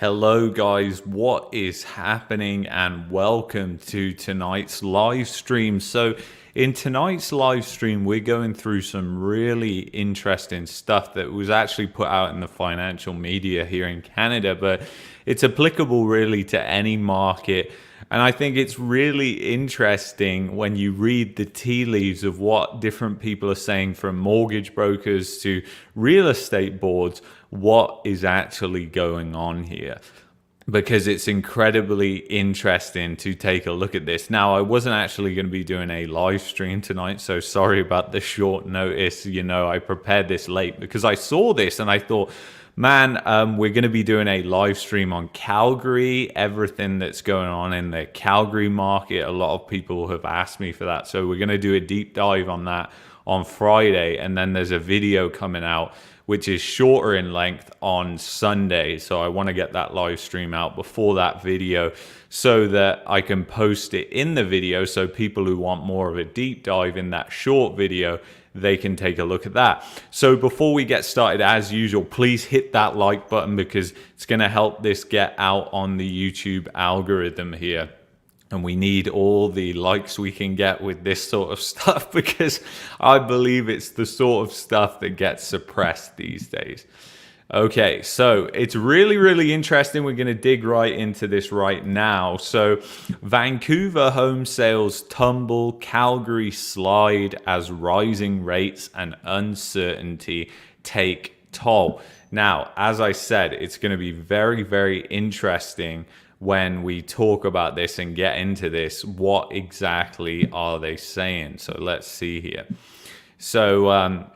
Hello guys, what is happening and welcome to tonight's live stream. So in tonight's live stream, we're going through some really interesting stuff that was actually put out in the financial media here in Canada, but it's applicable really to any market. And I think it's really interesting when you read the tea leaves of what different people are saying, from mortgage brokers to real estate boards, what is actually going on here, because it's incredibly interesting to take a look at this. Now, I wasn't actually going to be doing a live stream tonight, so sorry about the short notice. I prepared this late because I saw this and I thought, man, we're going to be doing a live stream on Calgary, everything that's going on in the Calgary market. A lot of people have asked me for that, so we're going to do a deep dive on that on Friday, and then there's a video coming out which is shorter in length on Sunday. So I want to get that live stream out before that video so that I can post it in the video, so people who want more of a deep dive in that short video, they can take a look at that. So before we get started, as usual, please hit that like button because it's going to help this get out on the YouTube algorithm here. And we need all the likes we can get with this sort of stuff, because I believe it's the sort of stuff that gets suppressed these days. Okay, so it's really, really interesting. We're going to dig right into this right now. So Vancouver home sales tumble, Calgary slide as rising rates and uncertainty take toll. Now, as I said, it's going to be very, very interesting when we talk about this and get into this. What exactly are they saying? So let's see here. So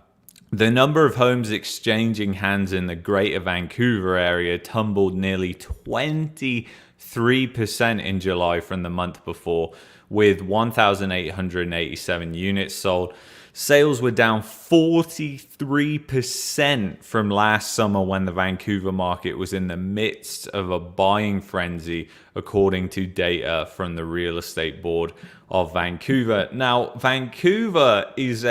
the number of homes exchanging hands in the Greater Vancouver area tumbled nearly 23% in July from the month before, with 1,887 units sold. Sales were down 43% from last summer, when the Vancouver market was in the midst of a buying frenzy, according to data from the Real Estate Board of Vancouver. Now, Vancouver is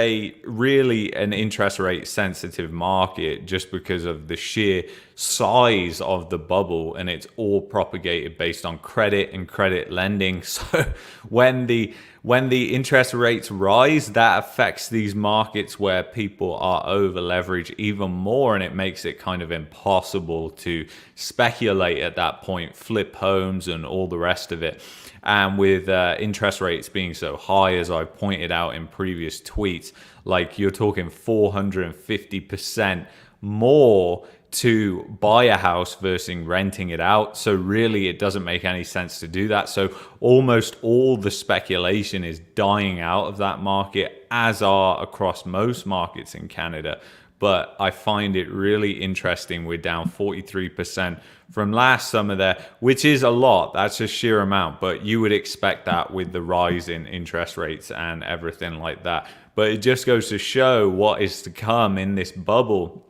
really an interest rate sensitive market just because of the sheer size of the bubble, and it's all propagated based on credit and credit lending. So when the interest rates rise, that affects these markets where people are over leveraged even more, and it makes it kind of impossible to speculate at that point, flip homes and all the rest of it. And with interest rates being so high, as I pointed out in previous tweets, like you're talking 450% more to buy a house versus renting it out. So really, it doesn't make any sense to do that. So almost all the speculation is dying out of that market, as are across most markets in Canada. But I find it really interesting. We're down 43% from last summer there, which is a lot. That's a sheer amount, but you would expect that with the rise in interest rates and everything like that. But it just goes to show what is to come in this bubble.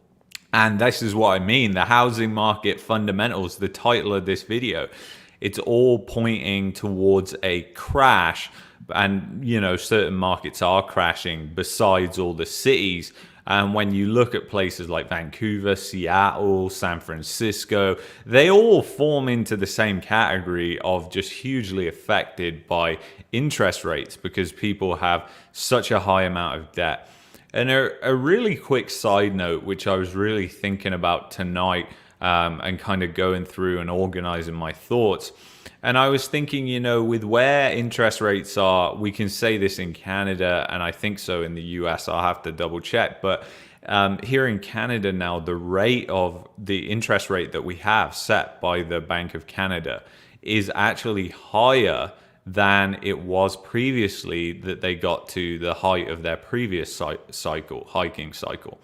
And this is what I mean, the housing market fundamentals, the title of this video, it's all pointing towards a crash. And, certain markets are crashing besides all the cities. And when you look at places like Vancouver, Seattle, San Francisco, they all form into the same category of just hugely affected by interest rates, because people have such a high amount of debt. And a really quick side note, which I was really thinking about tonight, and kind of going through and organizing my thoughts. And I was thinking, with where interest rates are, we can say this in Canada, and I think so in the US, I'll have to double check. But here in Canada now, the rate of the interest rate that we have set by the Bank of Canada is actually higher than it was previously, that they got to the height of their previous hiking cycle.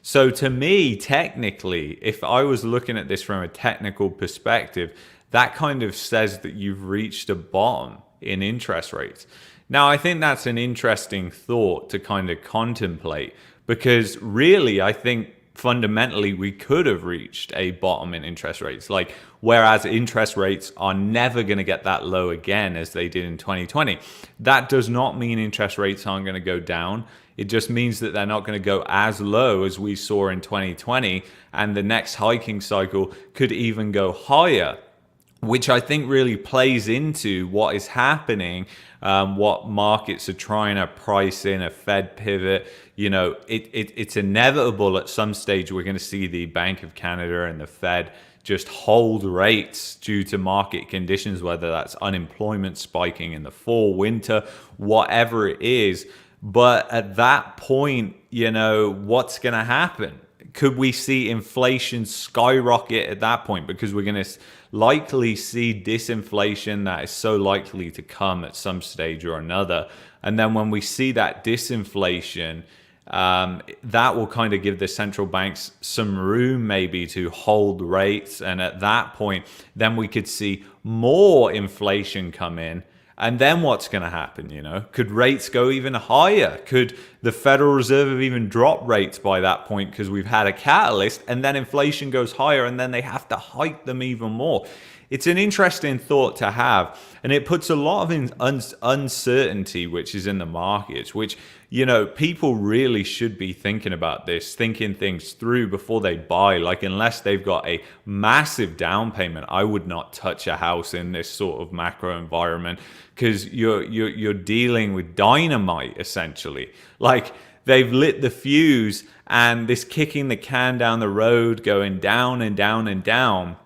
So to me, technically, if I was looking at this from a technical perspective, that kind of says that you've reached a bottom in interest rates. Now, I think that's an interesting thought to kind of contemplate, because really, I think fundamentally we could have reached a bottom in interest rates. Like, whereas interest rates are never going to get that low again as they did in 2020. That does not mean interest rates aren't going to go down. It just means that they're not going to go as low as we saw in 2020, and the next hiking cycle could even go higher, which I think really plays into what is happening, what markets are trying to price in a Fed pivot. It's inevitable at some stage we're going to see the Bank of Canada and the Fed just hold rates due to market conditions, whether that's unemployment spiking in the fall, winter, whatever it is. But at that point, what's going to happen? Could we see inflation skyrocket at that point? Because we're going to likely see disinflation that is so likely to come at some stage or another. And then when we see that disinflation, that will kind of give the central banks some room maybe to hold rates. And at that point, then we could see more inflation come in. And then what's going to happen? Could rates go even higher? Could the Federal Reserve have even dropped rates by that point because we've had a catalyst, and then inflation goes higher and then they have to hike them even more? It's an interesting thought to have, and it puts a lot of uncertainty which is in the markets, which people really should be thinking about this, thinking things through before they buy. Like, unless they've got a massive down payment, I would not touch a house in this sort of macro environment, because you're dealing with dynamite essentially. Like, they've lit the fuse, and this kicking the can down the road, going down and down and down,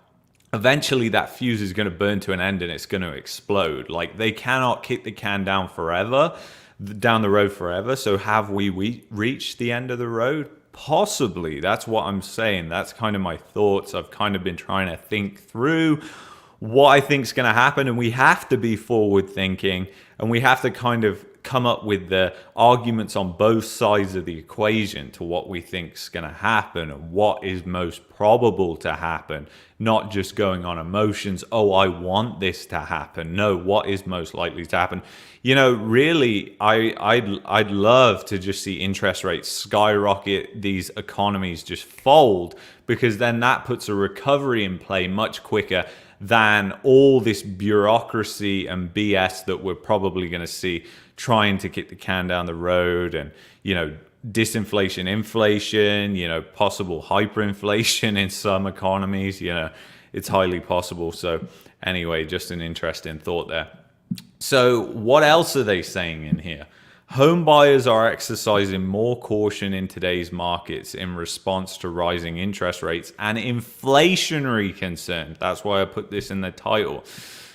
eventually that fuse is going to burn to an end and it's going to explode. Like, they cannot kick the can down the road forever. So have we reached the end of the road? Possibly. That's what I'm saying. That's kind of my thoughts. I've kind of been trying to think through what I think is going to happen, and we have to be forward thinking, and we have to kind of come up with the arguments on both sides of the equation to what we think is going to happen and what is most probable to happen, not just going on emotions. Oh, I want this to happen. No, what is most likely to happen? Really, I'd love to just see interest rates skyrocket, these economies just fold, because then that puts a recovery in play much quicker than all this bureaucracy and BS that we're probably going to see trying to kick the can down the road, and disinflation, inflation, possible hyperinflation in some economies. It's highly possible. So anyway, just an interesting thought there. So what else are they saying in here? Home buyers are exercising more caution in today's markets in response to rising interest rates and inflationary concerns. That's why I put this in the title.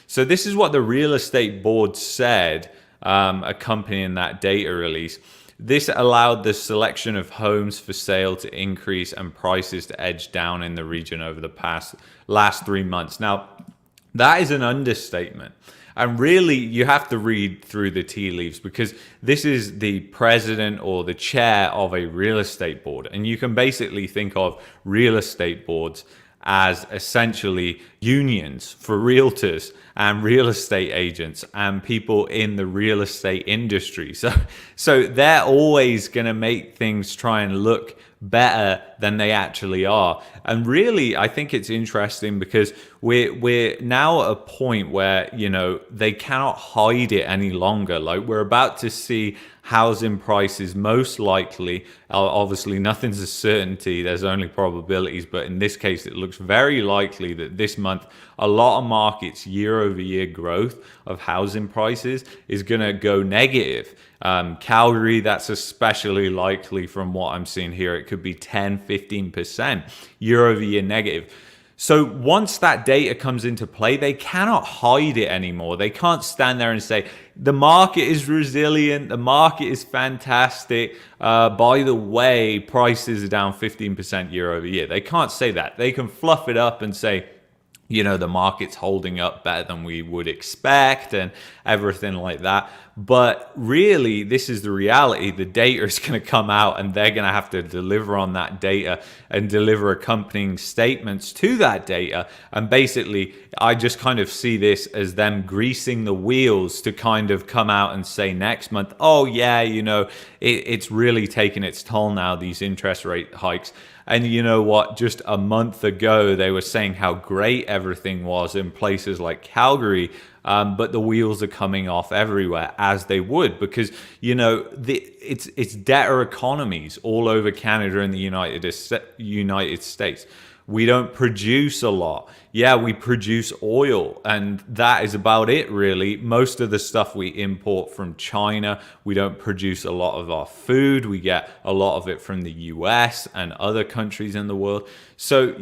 So this is what the real estate board said, accompanying that data release. This allowed the selection of homes for sale to increase and prices to edge down in the region over the last 3 months. Now, that is an understatement. And really, you have to read through the tea leaves, because this is the president or the chair of a real estate board. And you can basically think of real estate boards as essentially unions for realtors and real estate agents and people in the real estate industry. So they're always going to make things try and look better than they actually are. And really, I think it's interesting because we're now at a point where, they cannot hide it any longer. Like, we're about to see housing prices most likely, obviously nothing's a certainty, there's only probabilities, but in this case it looks very likely that this month a lot of markets year-over-year growth of housing prices is going to go negative. Calgary, that's especially likely from what I'm seeing here. It could be 10-15% year-over-year negative. So once that data comes into play, they cannot hide it anymore. They can't stand there and say, the market is resilient, the market is fantastic. By the way, prices are down 15% year over year. They can't say that. They can fluff it up and say, the market's holding up better than we would expect and everything like that. But really, this is the reality. The data is going to come out and they're going to have to deliver on that data and deliver accompanying statements to that data. And basically, I just kind of see this as them greasing the wheels to kind of come out and say next month, oh yeah, it's really taking its toll now, these interest rate hikes. And you know what? Just a month ago, they were saying how great everything was in places like Calgary. But the wheels are coming off everywhere, as they would, because it's debtor economies all over Canada and the United States. We don't produce a lot. Yeah, we produce oil, and that is about it, really. Most of the stuff we import from China. We don't produce a lot of our food. We get a lot of it from the US and other countries in the world. So,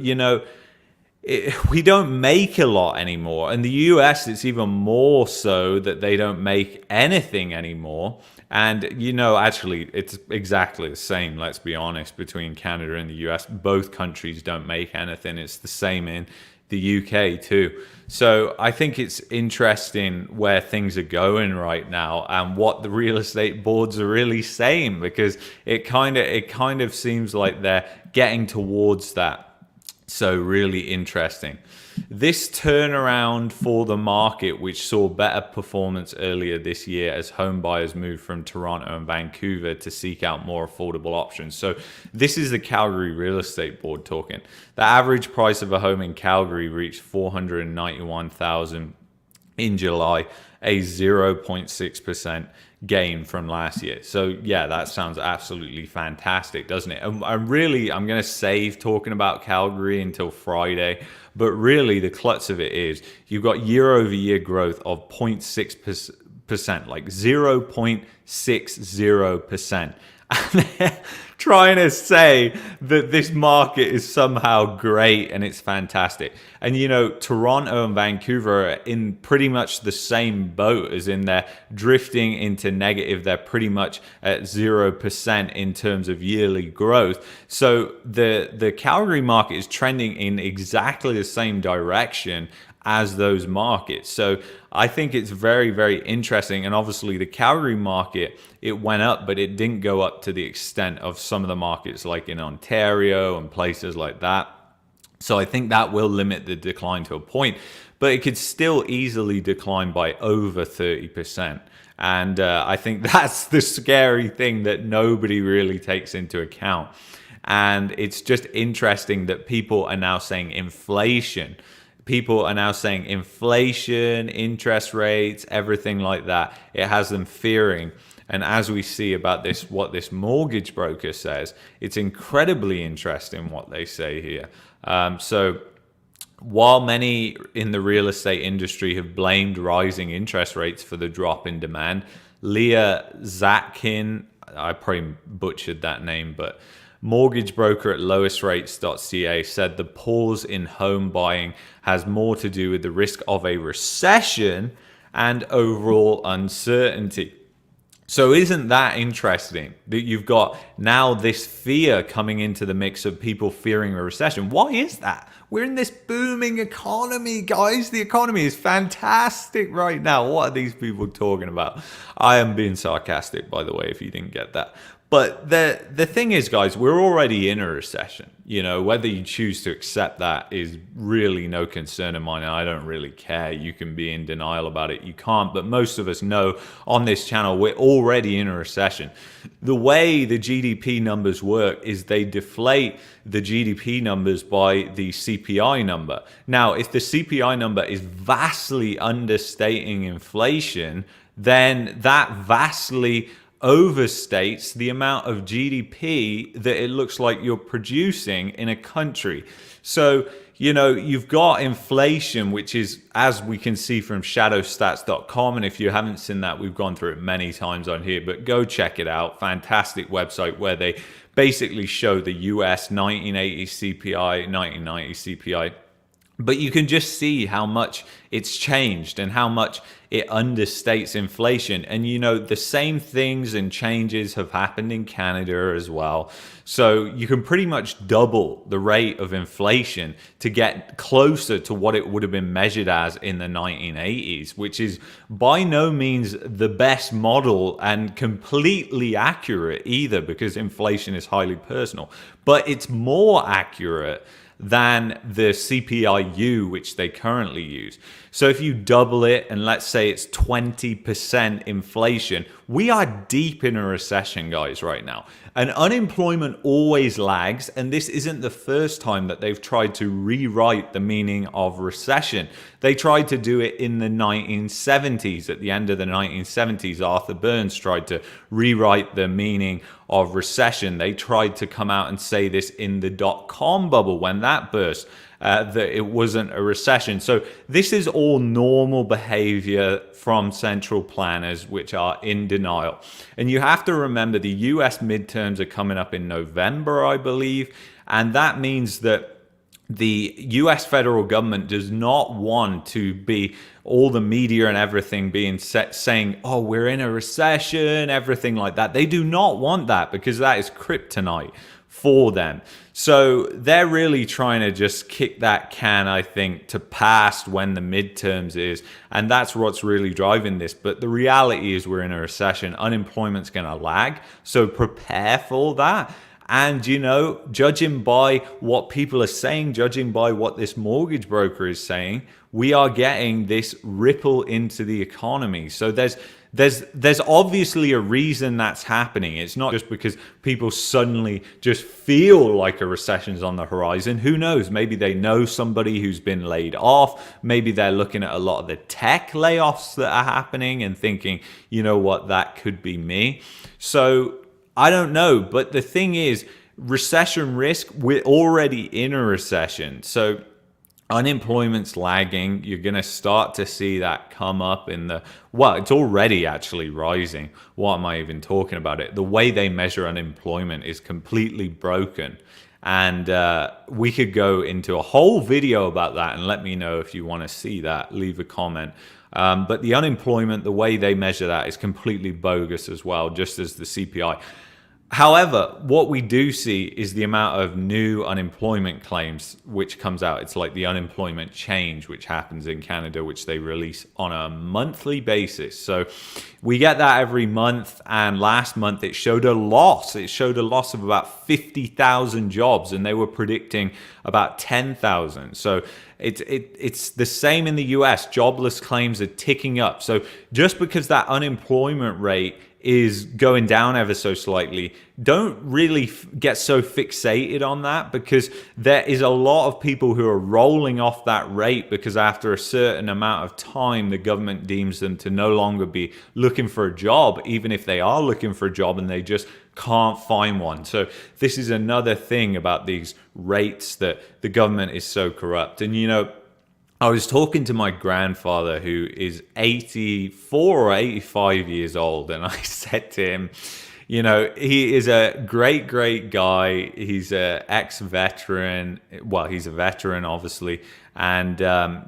we don't make a lot anymore. In the US, it's even more so that they don't make anything anymore. And, actually, it's exactly the same, let's be honest, between Canada and the US. Both countries don't make anything. It's the same in the UK too. So I think it's interesting where things are going right now and what the real estate boards are really saying, because it kind of seems like they're getting towards that. So really interesting. This turnaround for the market, which saw better performance earlier this year as home buyers moved from Toronto and Vancouver to seek out more affordable options. So this is the Calgary Real Estate Board talking. The average price of a home in Calgary reached $491,000 in July, a 0.6% gain from last year. So yeah, that sounds absolutely fantastic, doesn't it? I'm going to save talking about Calgary until Friday, but really the klutz of it is you've got year over year growth of 0.6%, like 0.60%. And they're trying to say that this market is somehow great and it's fantastic. And Toronto and Vancouver are in pretty much the same boat, as in they're drifting into negative. They're pretty much at 0% in terms of yearly growth. So the Calgary market is trending in exactly the same direction as those markets. So I think it's very, very interesting. And obviously the Calgary market, it went up, but it didn't go up to the extent of some of the markets like in Ontario and places like that. So I think that will limit the decline to a point, but it could still easily decline by over 30%. And I think that's the scary thing that nobody really takes into account. And it's just interesting that people are now saying inflation. People are now saying inflation, interest rates, everything like that. It has them fearing. And as we see about this, what this mortgage broker says, it's incredibly interesting what they say here. So while many in the real estate industry have blamed rising interest rates for the drop in demand, Leah Zatkin, I probably butchered that name, but mortgage broker at lowestrates.ca said the pause in home buying has more to do with the risk of a recession and overall uncertainty. So isn't that interesting that you've got now this fear coming into the mix of people fearing a recession? Why is that? We're in this booming economy, guys. The economy is fantastic right now. What are these people talking about? I am being sarcastic, by the way, if you didn't get that. But the thing is, guys, we're already in a recession. Whether you choose to accept that is really no concern of mine, and I don't really care. You can be in denial about it. You can't. But most of us know on this channel we're already in a recession. The way the GDP numbers work is they deflate the GDP numbers by the CPI number. Now, if the CPI number is vastly understating inflation, then that vastly overstates the amount of GDP that it looks like you're producing in a country. So, you've got inflation, which is, as we can see from shadowstats.com. And if you haven't seen that, we've gone through it many times on here, but go check it out. Fantastic website where they basically show the US 1980 CPI, 1990 CPI. But you can just see how much it's changed and how much it understates inflation. And the same things and changes have happened in Canada as well. So you can pretty much double the rate of inflation to get closer to what it would have been measured as in the 1980s, which is by no means the best model and completely accurate either, because inflation is highly personal. But it's more accurate than the CPI-U, which they currently use. So if you double it and let's say it's 20% inflation, We are deep in a recession, guys, right now. And unemployment always lags, and this isn't the first time that they've tried to rewrite the meaning of recession. They tried to do it in the 1970s. At the end of the 1970s, Arthur Burns tried to rewrite the meaning of recession. They tried to come out and say this in the dot-com bubble when that burst. That it wasn't a recession. So this is all normal behavior from central planners, which are in denial. And you have to remember the US midterms are coming up in November, I believe. And that means that the US federal government does not want to be all the media and everything being saying, oh, we're in a recession, everything like that. They do not want that because that is kryptonite for them. So they're really trying to just kick that can, I think, to past when the midterms is. And that's what's really driving this. But the reality is we're in a recession. Unemployment's going to lag. So prepare for that. And, you know, judging by what people are saying, judging by what this mortgage broker is saying, we are getting this ripple into the economy. So there's obviously a reason that's happening. It's not just because people suddenly just feel like a recession's on the horizon. Who knows? Maybe they know somebody who's been laid off. Maybe they're looking at a lot of the tech layoffs that are happening and thinking, you know what, that could be me. So I don't know. But the thing is, recession risk, we're already in a recession. So unemployment's lagging. You're going to start to see that come up in the, well, it's already actually rising. What am I even talking about it? The way they measure unemployment is completely broken. And we could go into a whole video about that, and let me know if you want to see that. Leave a comment. But the unemployment, the way they measure that is completely bogus as well, just as the CPI. However, what we do see is the amount of new unemployment claims which comes out. It's like the unemployment change, which happens in Canada, which they release on a monthly basis. So we get that every month. And last month it showed a loss. It showed a loss of about 50,000 jobs, and they were predicting about 10,000. So it's the same in the US. Jobless claims are ticking up. So just because that unemployment rate is going down ever so slightly, don't really get so fixated on that, because there is a lot of people who are rolling off that rate because after a certain amount of time, the government deems them to no longer be looking for a job, even if they are looking for a job and they just can't find one. So this is another thing about these rates, that the government is so corrupt. And, you know, I was talking to my grandfather, who is 84 or 85 years old, and I said to him, you know, he is a great, great guy. He's an ex-veteran. Well, he's a veteran, obviously. And,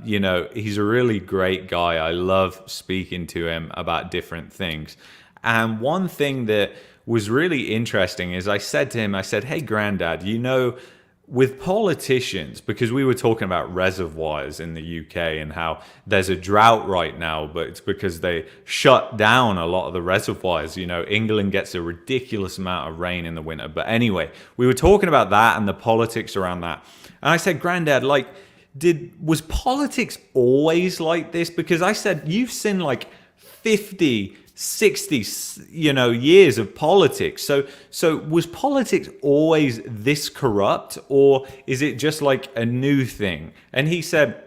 you know, he's a really great guy. I love speaking to him about different things. And one thing that was really interesting is I said to him, I said, hey, Granddad, you know, with politicians, because we were talking about reservoirs in the UK and how there's a drought right now, but it's because they shut down a lot of the reservoirs. You know, England gets a ridiculous amount of rain in the winter. But anyway, we were talking about that and the politics around that. And I said, Granddad, like, was politics always like this? Because I said, you've seen like 50, 60, you know, years of politics. So was politics always this corrupt, or is it just like a new thing? And he said,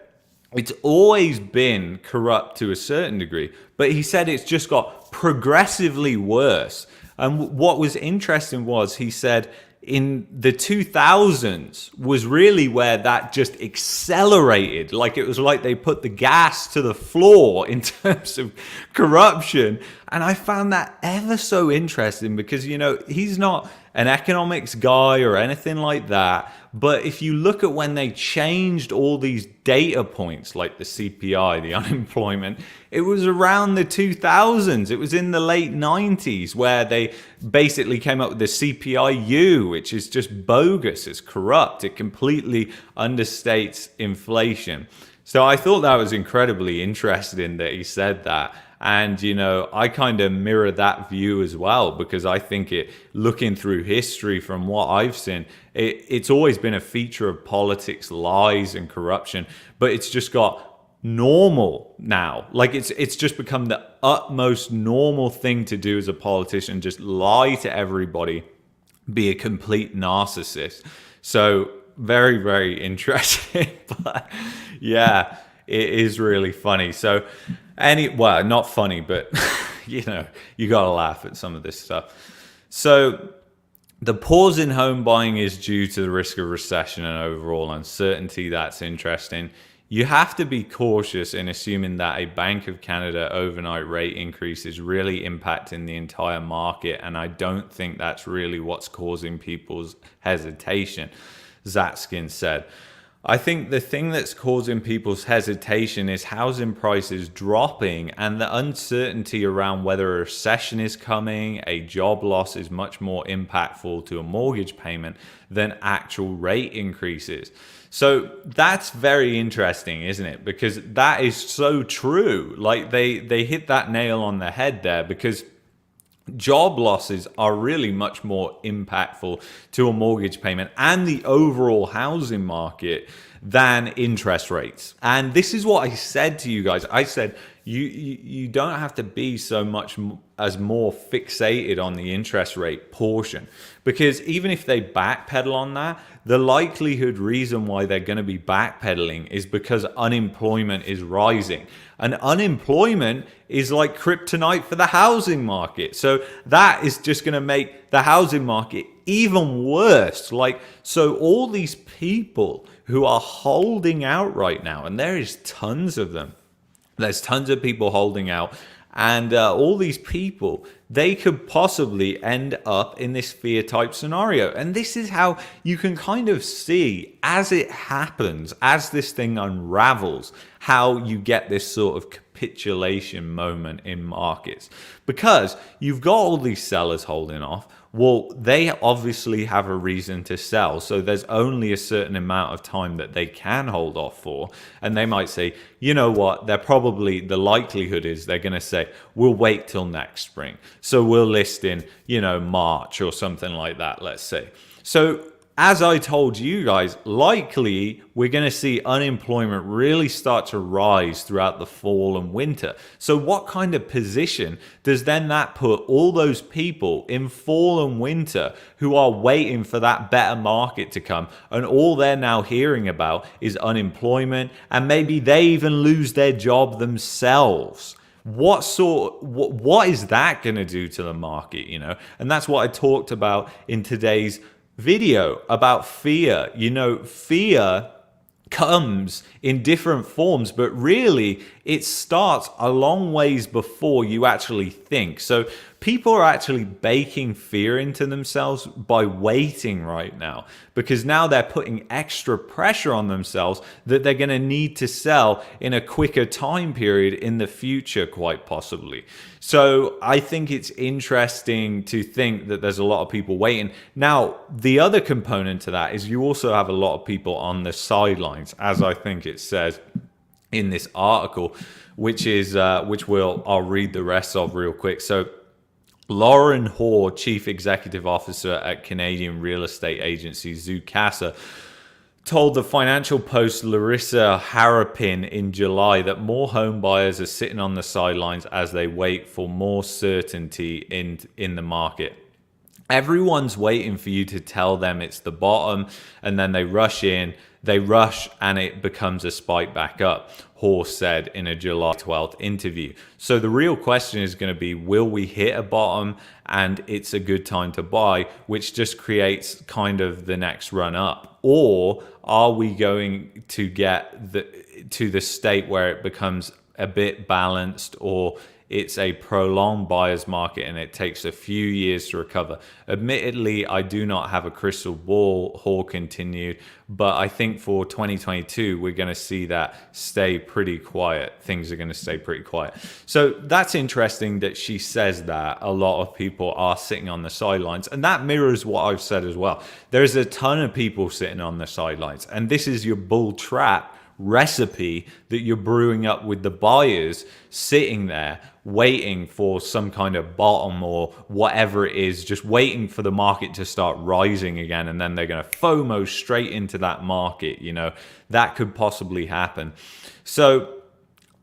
it's always been corrupt to a certain degree, but he said it's just got progressively worse. And what was interesting was, he said, in the 2000s was really where that just accelerated. Like, it was like they put the gas to the floor in terms of corruption. And I found that ever so interesting because, you know, he's not an economics guy or anything like that. But if you look at when they changed all these data points, like the CPI, the unemployment, it was around the 2000s. It was in the late 90s where they basically came up with the CPI-U, which is just bogus. It's corrupt. It completely understates inflation. So I thought that was incredibly interesting that he said that. And, you know, I kind of mirror that view as well, because I think looking through history from what I've seen, it's always been a feature of politics, lies and corruption, but it's just got normal now. Like it's just become the utmost normal thing to do as a politician, just lie to everybody, be a complete narcissist. So very, very interesting. But yeah, it is really funny. So well, not funny, but you know, you gotta laugh at some of this stuff. So the pause in home buying is due to the risk of recession and overall uncertainty. That's interesting. You have to be cautious in assuming that a Bank of Canada overnight rate increase is really impacting the entire market, and I don't think that's really what's causing people's hesitation, Zatskin said. I think the thing that's causing people's hesitation is housing prices dropping and the uncertainty around whether a recession is coming. A job loss is much more impactful to a mortgage payment than actual rate increases. So that's very interesting, isn't it? Because that is so true. Like they hit that nail on the head there, because job losses are really much more impactful to a mortgage payment and the overall housing market than interest rates. And this is what I said to you guys. I said, you don't have to be so much as more fixated on the interest rate portion, because even if they backpedal on that, the likelihood reason why they're going to be backpedaling is because unemployment is rising, and unemployment is like kryptonite for the housing market. So that is just going to make the housing market even worse. Like, so all these people who are holding out right now, and there is tons of them, there's tons of people holding out, and all these people, they could possibly end up in this fear type scenario. And this is how you can kind of see, as it happens, as this thing unravels, how you get this sort of capitulation moment in markets. Because you've got all these sellers holding off. Well, they obviously have a reason to sell. So there's only a certain amount of time that they can hold off for. And they might say, you know what, the likelihood is they're going to say, we'll wait till next spring. So we'll list in, March or something like that, let's say. So as I told you guys, likely we're going to see unemployment really start to rise throughout the fall and winter. So what kind of position does then that put all those people in fall and winter who are waiting for that better market to come, and all they're now hearing about is unemployment, and maybe they even lose their job themselves? What is that going to do to the market, And that's what I talked about in today's video about fear. Fear comes in different forms, but really it starts a long ways before you actually think. So people are actually baking fear into themselves by waiting right now, because now they're putting extra pressure on themselves that they're going to need to sell in a quicker time period in the future, quite possibly. So I think it's interesting to think that there's a lot of people waiting. Now, the other component to that is you also have a lot of people on the sidelines, as I think it says in this article, which I'll read the rest of real quick. So Lauren Hoare, Chief Executive Officer at Canadian real estate agency Zoocasa, told the Financial Post Larissa Harrapin in July that more home buyers are sitting on the sidelines as they wait for more certainty in the market. Everyone's waiting for you to tell them it's the bottom, and then they rush in, and it becomes a spike back up, Hoare said in a July 12th interview. So the real question is going to be, will we hit a bottom and it's a good time to buy, which just creates kind of the next run up? Or are we going to get to the state where it becomes a bit balanced, or it's a prolonged buyer's market and it takes a few years to recover? Admittedly, I do not have a crystal ball, Hoare continued, but I think for 2022, we're going to see that stay pretty quiet. Things are going to stay pretty quiet. So that's interesting that she says that a lot of people are sitting on the sidelines, and that mirrors what I've said as well. There's a ton of people sitting on the sidelines, and this is your bull trap recipe that you're brewing up with the buyers sitting there waiting for some kind of bottom or whatever it is, just waiting for the market to start rising again, and then they're going to FOMO straight into that market. That could possibly happen. So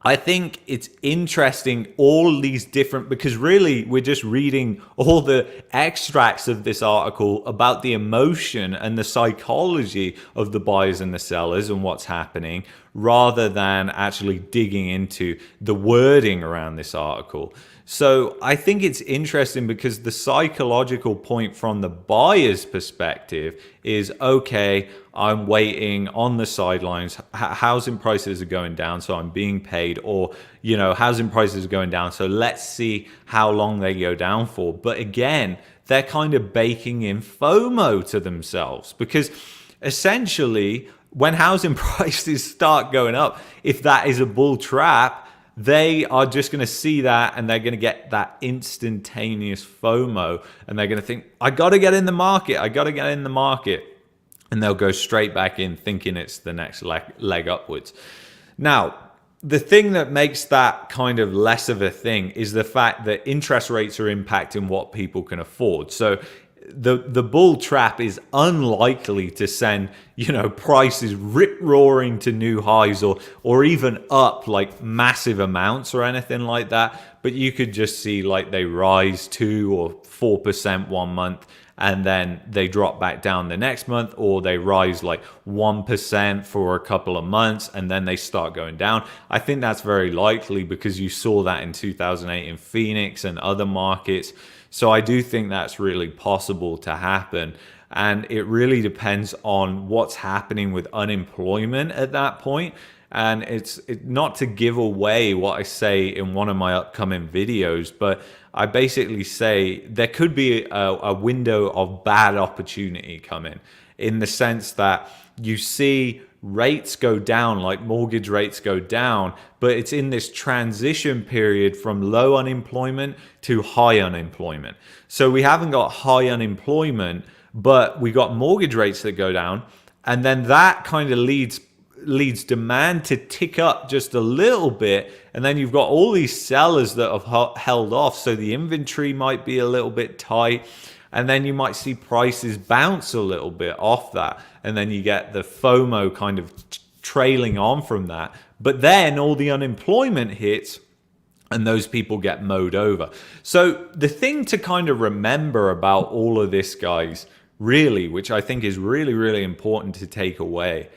I think it's interesting, all these different, because really we're just reading all the extracts of this article about the emotion and the psychology of the buyers and the sellers and what's happening, rather than actually digging into the wording around this article. So I think it's interesting because the psychological point from the buyer's perspective is, okay, I'm waiting on the sidelines. Housing prices are going down, so I'm being paid. Or, housing prices are going down, so let's see how long they go down for. But again, they're kind of baking in FOMO to themselves, because essentially when housing prices start going up, if that is a bull trap, they are just going to see that and they're going to get that instantaneous FOMO, and they're going to think, I got to get in the market. I got to get in the market. And they'll go straight back in thinking it's the next leg upwards. Now, the thing that makes that kind of less of a thing is the fact that interest rates are impacting what people can afford. So the bull trap is unlikely to send, prices rip roaring to new highs or even up like massive amounts or anything like that. But you could just see like they rise 2 or 4% one month, and then they drop back down the next month, or they rise like 1% for a couple of months, and then they start going down. I think that's very likely because you saw that in 2008 in Phoenix and other markets. So I do think that's really possible to happen. And it really depends on what's happening with unemployment at that point. And it's not to give away what I say in one of my upcoming videos, but I basically say there could be a window of bad opportunity coming, in the sense that you see rates go down, like mortgage rates go down, but it's in this transition period from low unemployment to high unemployment. So we haven't got high unemployment, but we got mortgage rates that go down, and then that kind of leads demand to tick up just a little bit, and then you've got all these sellers that have held off, so the inventory might be a little bit tight, and then you might see prices bounce a little bit off that, and then you get the FOMO kind of trailing on from that. But then all the unemployment hits and those people get mowed over. So the thing to kind of remember about all of this, guys, really, which I think is really, really important to take away,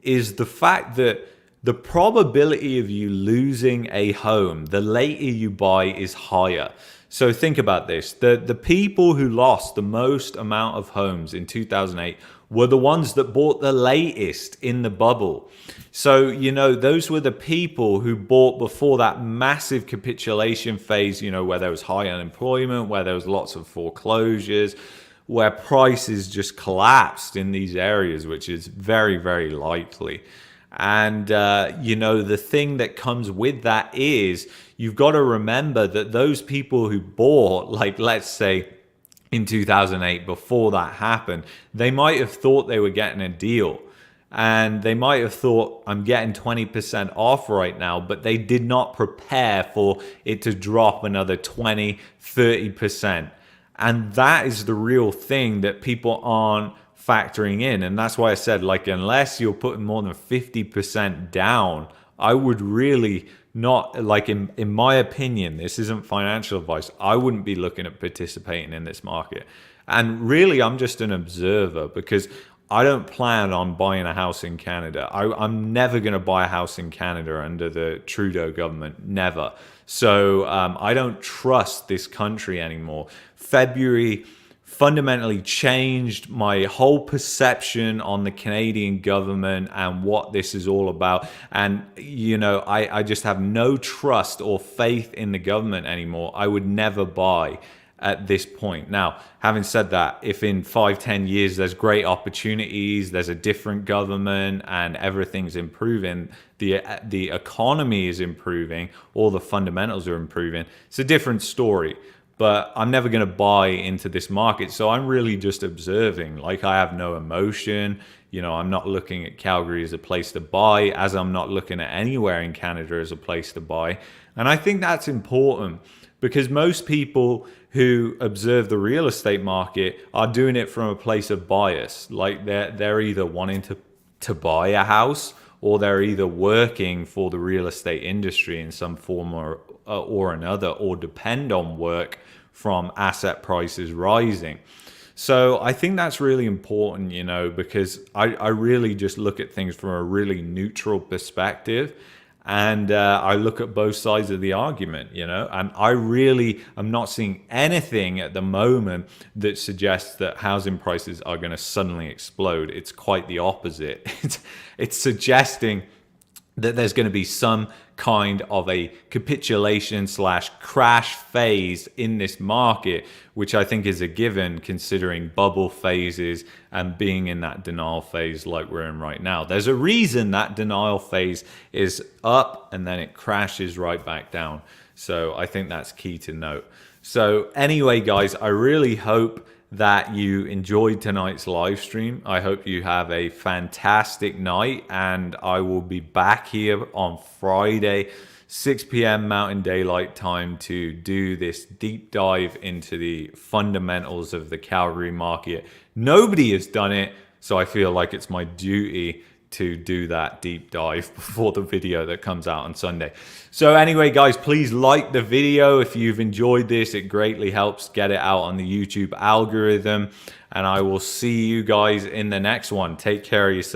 is the fact that the probability of you losing a home the later you buy is higher. So think about this. The people who lost the most amount of homes in 2008 were the ones that bought the latest in the bubble. So, those were the people who bought before that massive capitulation phase, where there was high unemployment, where there was lots of foreclosures, where prices just collapsed in these areas, which is very, very likely. And, the thing that comes with that is you've got to remember that those people who bought, like, let's say in 2008, before that happened, they might have thought they were getting a deal. And they might have thought, I'm getting 20% off right now, but they did not prepare for it to drop another 20, 30%. And that is the real thing that people aren't factoring in. And that's why I said, like, unless you're putting more than 50% down, I would really not, like, in my opinion, this isn't financial advice, I wouldn't be looking at participating in this market. And really, I'm just an observer, because I don't plan on buying a house in Canada. I'm never going to buy a house in Canada under the Trudeau government, never. So I don't trust this country anymore. February fundamentally changed my whole perception on the Canadian government and what this is all about. And, I just have no trust or faith in the government anymore. I would never buy at this point. Now, having said that, if in 5-10 years there's great opportunities, there's a different government and everything's improving, the economy is improving, all the fundamentals are improving, it's a different story. But I'm never going to buy into this market. So I'm really just observing. Like, I have no emotion. I'm not looking at Calgary as a place to buy, as I'm not looking at anywhere in Canada as a place to buy. And I think that's important, because most people who observe the real estate market are doing it from a place of bias. Like, they're either wanting to buy a house, or they're either working for the real estate industry in some form or another, or depend on work from asset prices rising. So I think that's really important, you know, because I really just look at things from a really neutral perspective. And I look at both sides of the argument, you know, and I really am not seeing anything at the moment that suggests that housing prices are going to suddenly explode. It's quite the opposite. It's suggesting that there's going to be some kind of a capitulation / crash phase in this market, which I think is a given considering bubble phases and being in that denial phase like we're in right now. There's a reason that denial phase is up and then it crashes right back down. So I think that's key to note. So anyway, guys, I really hope that you enjoyed tonight's live stream. I hope you have a fantastic night, and I will be back here on Friday, 6 p.m. Mountain Daylight Time, to do this deep dive into the fundamentals of the Calgary market. Nobody has done it, so I feel like it's my duty to do that deep dive before the video that comes out on Sunday. So anyway, guys, please like the video if you've enjoyed this. It greatly helps get it out on the YouTube algorithm. And I will see you guys in the next one. Take care of yourself.